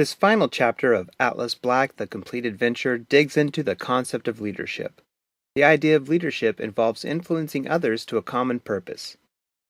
This final chapter of Atlas Black, The Complete Adventure, digs into the concept of leadership. The idea of leadership involves influencing others to a common purpose.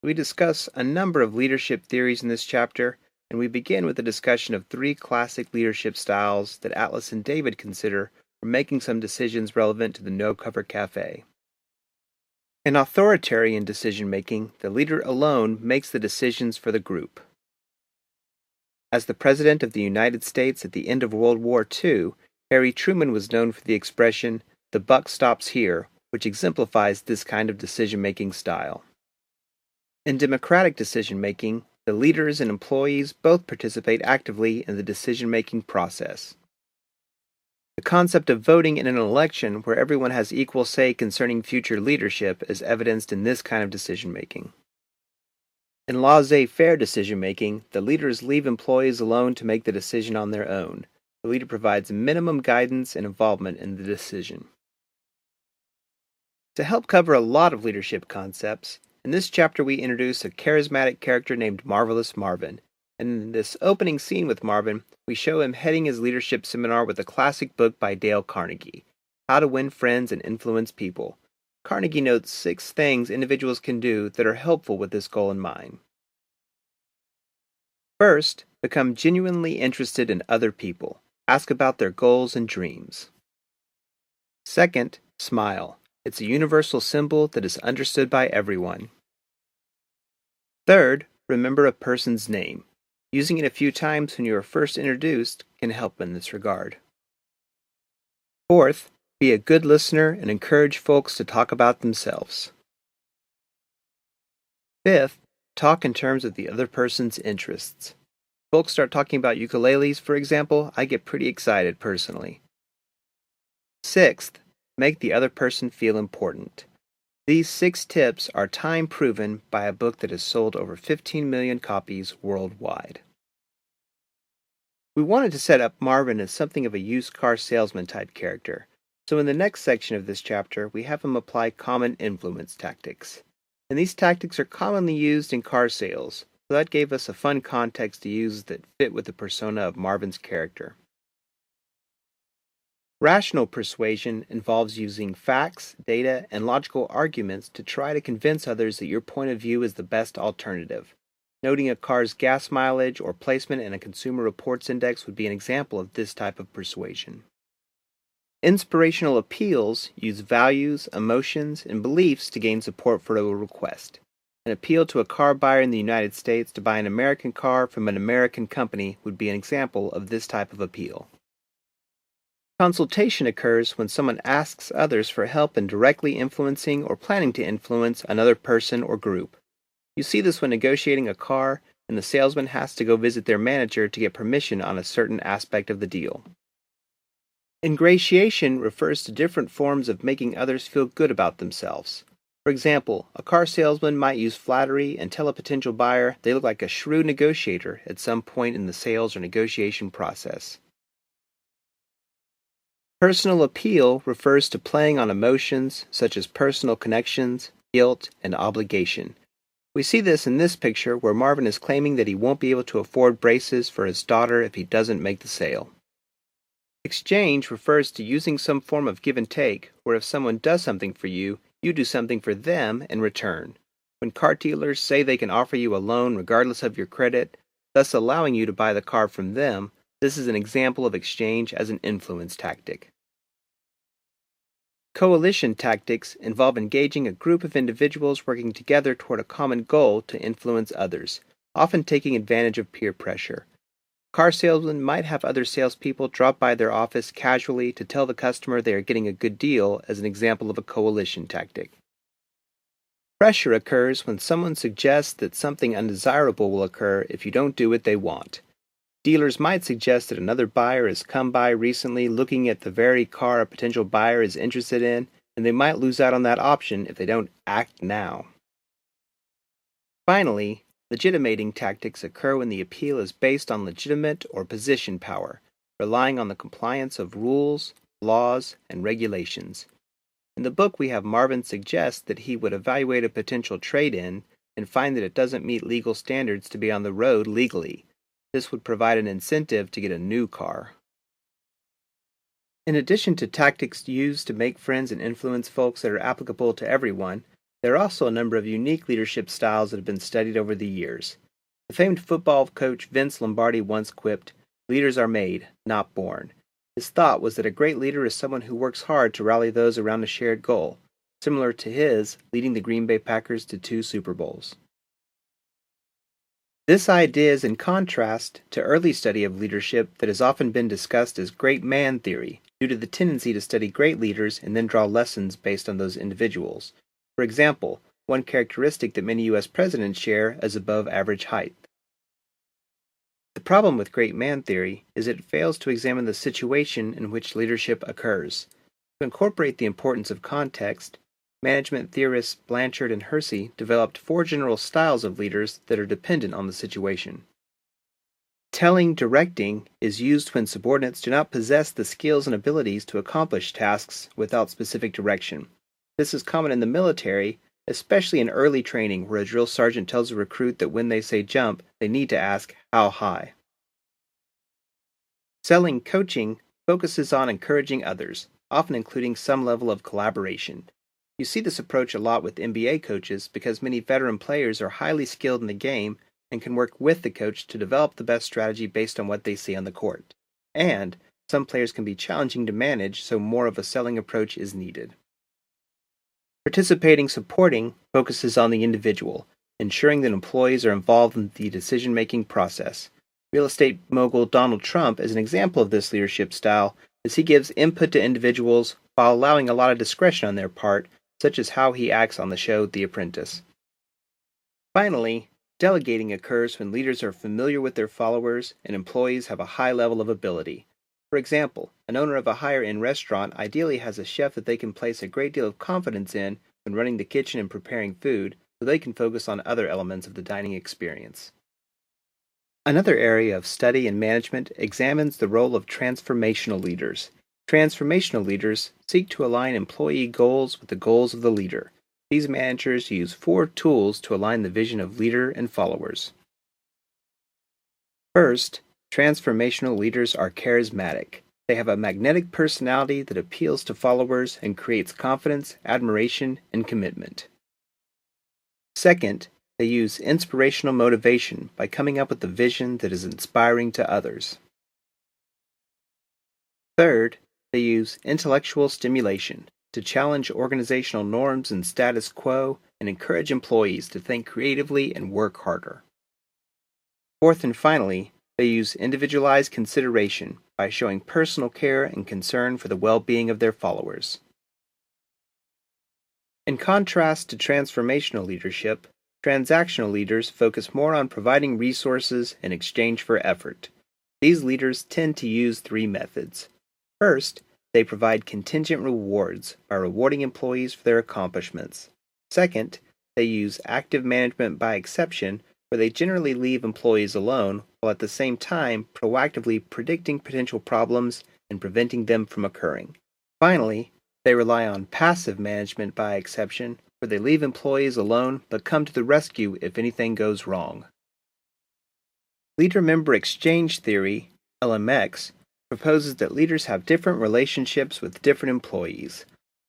We discuss a number of leadership theories in this chapter, and we begin with a discussion of three classic leadership styles that Atlas and David consider for making some decisions relevant to the No Cover Cafe. In authoritarian decision-making, the leader alone makes the decisions for the group. As the President of the United States at the end of World War II, Harry Truman was known for the expression, "the buck stops here," which exemplifies this kind of decision-making style. In democratic decision-making, the leaders and employees both participate actively in the decision-making process. The concept of voting in an election where everyone has equal say concerning future leadership is evidenced in this kind of decision-making. In laissez-faire decision-making, the leaders leave employees alone to make the decision on their own. The leader provides minimum guidance and involvement in the decision. To help cover a lot of leadership concepts, in this chapter we introduce a charismatic character named Marvelous Marvin. And in this opening scene with Marvin, we show him heading his leadership seminar with a classic book by Dale Carnegie, How to Win Friends and Influence People. Carnegie notes 6 things individuals can do that are helpful with this goal in mind. First, become genuinely interested in other people. Ask about their goals and dreams. Second, smile. It's a universal symbol that is understood by everyone. Third, remember a person's name. Using it a few times when you are first introduced can help in this regard. Fourth, be a good listener and encourage folks to talk about themselves. Fifth, talk in terms of the other person's interests. Folks start talking about ukuleles, for example, I get pretty excited personally. Sixth, make the other person feel important. These 6 tips are time-proven by a book that has sold over 15 million copies worldwide. We wanted to set up Marvin as something of a used car salesman type character, so in the next section of this chapter we have him apply common influence tactics. And these tactics are commonly used in car sales, so that gave us a fun context to use that fit with the persona of Marvin's character. Rational persuasion involves using facts, data, and logical arguments to try to convince others that your point of view is the best alternative. Noting a car's gas mileage or placement in a Consumer Reports Index would be an example of this type of persuasion. Inspirational appeals use values, emotions, and beliefs to gain support for a request. An appeal to a car buyer in the United States to buy an American car from an American company would be an example of this type of appeal. Consultation occurs when someone asks others for help in directly influencing or planning to influence another person or group. You see this when negotiating a car and the salesman has to go visit their manager to get permission on a certain aspect of the deal. Ingratiation refers to different forms of making others feel good about themselves. For example, a car salesman might use flattery and tell a potential buyer they look like a shrewd negotiator at some point in the sales or negotiation process. Personal appeal refers to playing on emotions such as personal connections, guilt, and obligation. We see this in this picture where Marvin is claiming that he won't be able to afford braces for his daughter if he doesn't make the sale. Exchange refers to using some form of give and take, where if someone does something for you, you do something for them in return. When car dealers say they can offer you a loan regardless of your credit, thus allowing you to buy the car from them, this is an example of exchange as an influence tactic. Coalition tactics involve engaging a group of individuals working together toward a common goal to influence others, often taking advantage of peer pressure. Car salesmen might have other salespeople drop by their office casually to tell the customer they are getting a good deal as an example of a coalition tactic. Pressure occurs when someone suggests that something undesirable will occur if you don't do what they want. Dealers might suggest that another buyer has come by recently looking at the very car a potential buyer is interested in, and they might lose out on that option if they don't act now. Finally, legitimating tactics occur when the appeal is based on legitimate or position power, relying on the compliance of rules, laws, and regulations. In the book, we have Marvin suggest that he would evaluate a potential trade-in and find that it doesn't meet legal standards to be on the road legally. This would provide an incentive to get a new car. In addition to tactics used to make friends and influence folks that are applicable to everyone, there are also a number of unique leadership styles that have been studied over the years. The famed football coach Vince Lombardi once quipped, "Leaders are made, not born." His thought was that a great leader is someone who works hard to rally those around a shared goal, similar to his leading the Green Bay Packers to 2 Super Bowls. This idea is in contrast to early study of leadership that has often been discussed as great man theory, due to the tendency to study great leaders and then draw lessons based on those individuals. For example, one characteristic that many U.S. presidents share is above average height. The problem with great man theory is it fails to examine the situation in which leadership occurs. To incorporate the importance of context, management theorists Blanchard and Hersey developed 4 general styles of leaders that are dependent on the situation. Telling directing is used when subordinates do not possess the skills and abilities to accomplish tasks without specific direction. This is common in the military, especially in early training where a drill sergeant tells a recruit that when they say jump, they need to ask how high. Selling coaching focuses on encouraging others, often including some level of collaboration. You see this approach a lot with NBA coaches because many veteran players are highly skilled in the game and can work with the coach to develop the best strategy based on what they see on the court. And some players can be challenging to manage, so more of a selling approach is needed. Participating supporting focuses on the individual, ensuring that employees are involved in the decision-making process. Real estate mogul Donald Trump is an example of this leadership style, as he gives input to individuals while allowing a lot of discretion on their part, such as how he acts on the show The Apprentice. Finally, delegating occurs when leaders are familiar with their followers and employees have a high level of ability. For example, an owner of a higher-end restaurant ideally has a chef that they can place a great deal of confidence in when running the kitchen and preparing food, so they can focus on other elements of the dining experience. Another area of study and management examines the role of transformational leaders. Transformational leaders seek to align employee goals with the goals of the leader. These managers use 4 tools to align the vision of leader and followers. First, transformational leaders are charismatic. They have a magnetic personality that appeals to followers and creates confidence, admiration, and commitment. Second, they use inspirational motivation by coming up with a vision that is inspiring to others. Third, they use intellectual stimulation to challenge organizational norms and status quo and encourage employees to think creatively and work harder. Fourth and finally, they use individualized consideration by showing personal care and concern for the well-being of their followers. In contrast to transformational leadership, transactional leaders focus more on providing resources in exchange for effort. These leaders tend to use 3 methods. First, they provide contingent rewards by rewarding employees for their accomplishments. Second, they use active management by exception, where they generally leave employees alone while at the same time proactively predicting potential problems and preventing them from occurring. Finally, they rely on passive management by exception, where they leave employees alone but come to the rescue if anything goes wrong. Leader-member exchange theory, LMX, proposes that leaders have different relationships with different employees.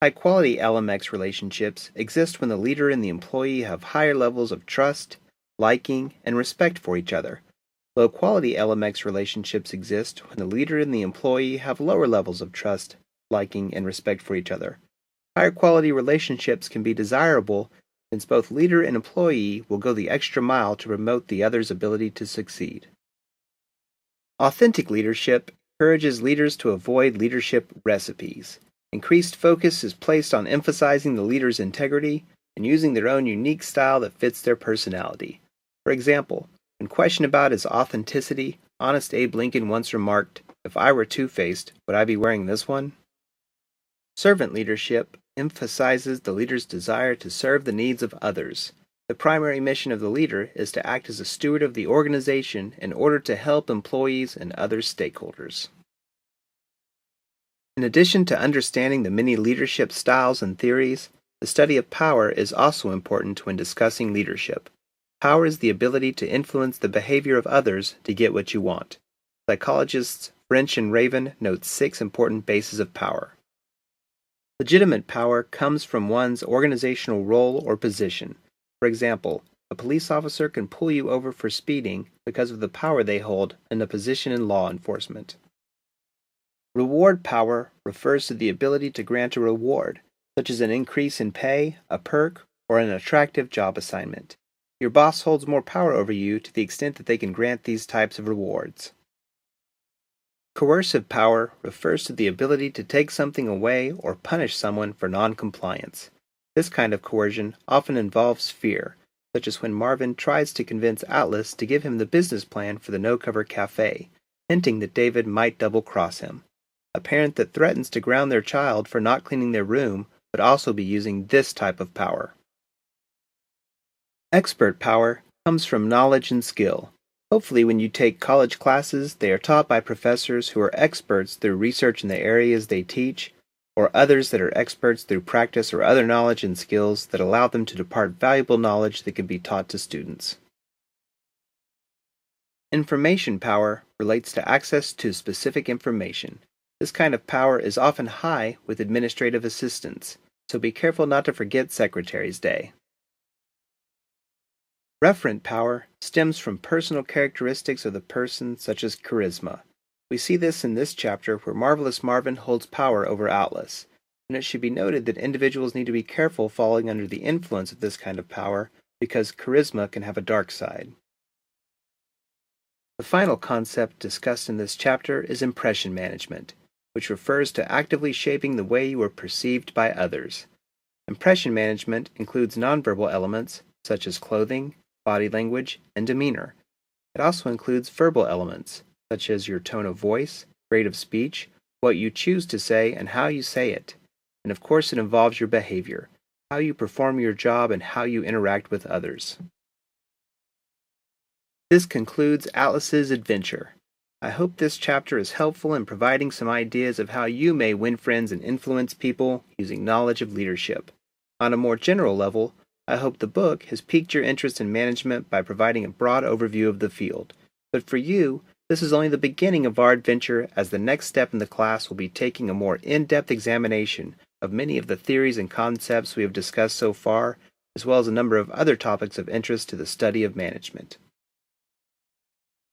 High-quality LMX relationships exist when the leader and the employee have higher levels of trust, liking, and respect for each other. Low-quality LMX relationships exist when the leader and the employee have lower levels of trust, liking, and respect for each other. Higher-quality relationships can be desirable since both leader and employee will go the extra mile to promote the other's ability to succeed. Authentic leadership encourages leaders to avoid leadership recipes. Increased focus is placed on emphasizing the leader's integrity and using their own unique style that fits their personality. For example, when questioned about his authenticity, Honest Abe Lincoln once remarked, "If I were two-faced, would I be wearing this one?" Servant leadership emphasizes the leader's desire to serve the needs of others. The primary mission of the leader is to act as a steward of the organization in order to help employees and other stakeholders. In addition to understanding the many leadership styles and theories, the study of power is also important when discussing leadership. Power is the ability to influence the behavior of others to get what you want. Psychologists French and Raven note 6 important bases of power. Legitimate power comes from one's organizational role or position. For example, a police officer can pull you over for speeding because of the power they hold and the position in law enforcement. Reward power refers to the ability to grant a reward, such as an increase in pay, a perk, or an attractive job assignment. Your boss holds more power over you to the extent that they can grant these types of rewards. Coercive power refers to the ability to take something away or punish someone for non-compliance. This kind of coercion often involves fear, such as when Marvin tries to convince Atlas to give him the business plan for the no-cover cafe, hinting that David might double-cross him. A parent that threatens to ground their child for not cleaning their room would also be using this type of power. Expert power comes from knowledge and skill. Hopefully, when you take college classes, they are taught by professors who are experts through research in the areas they teach, or others that are experts through practice or other knowledge and skills that allow them to depart valuable knowledge that can be taught to students. Information power relates to access to specific information. This kind of power is often high with administrative assistants, so be careful not to forget Secretary's Day. Referent power stems from personal characteristics of the person, such as charisma. We see this in this chapter where Marvelous Marvin holds power over Atlas, and it should be noted that individuals need to be careful falling under the influence of this kind of power because charisma can have a dark side. The final concept discussed in this chapter is impression management, which refers to actively shaping the way you are perceived by others. Impression management includes nonverbal elements such as clothing, body language, and demeanor. It also includes verbal elements, such as your tone of voice, grade of speech, what you choose to say, and how you say it. And of course it involves your behavior, how you perform your job, and how you interact with others. This concludes Atlas's adventure. I hope this chapter is helpful in providing some ideas of how you may win friends and influence people using knowledge of leadership. On a more general level, I hope the book has piqued your interest in management by providing a broad overview of the field. But for you, this is only the beginning of our adventure, as the next step in the class will be taking a more in-depth examination of many of the theories and concepts we have discussed so far, as well as a number of other topics of interest to the study of management.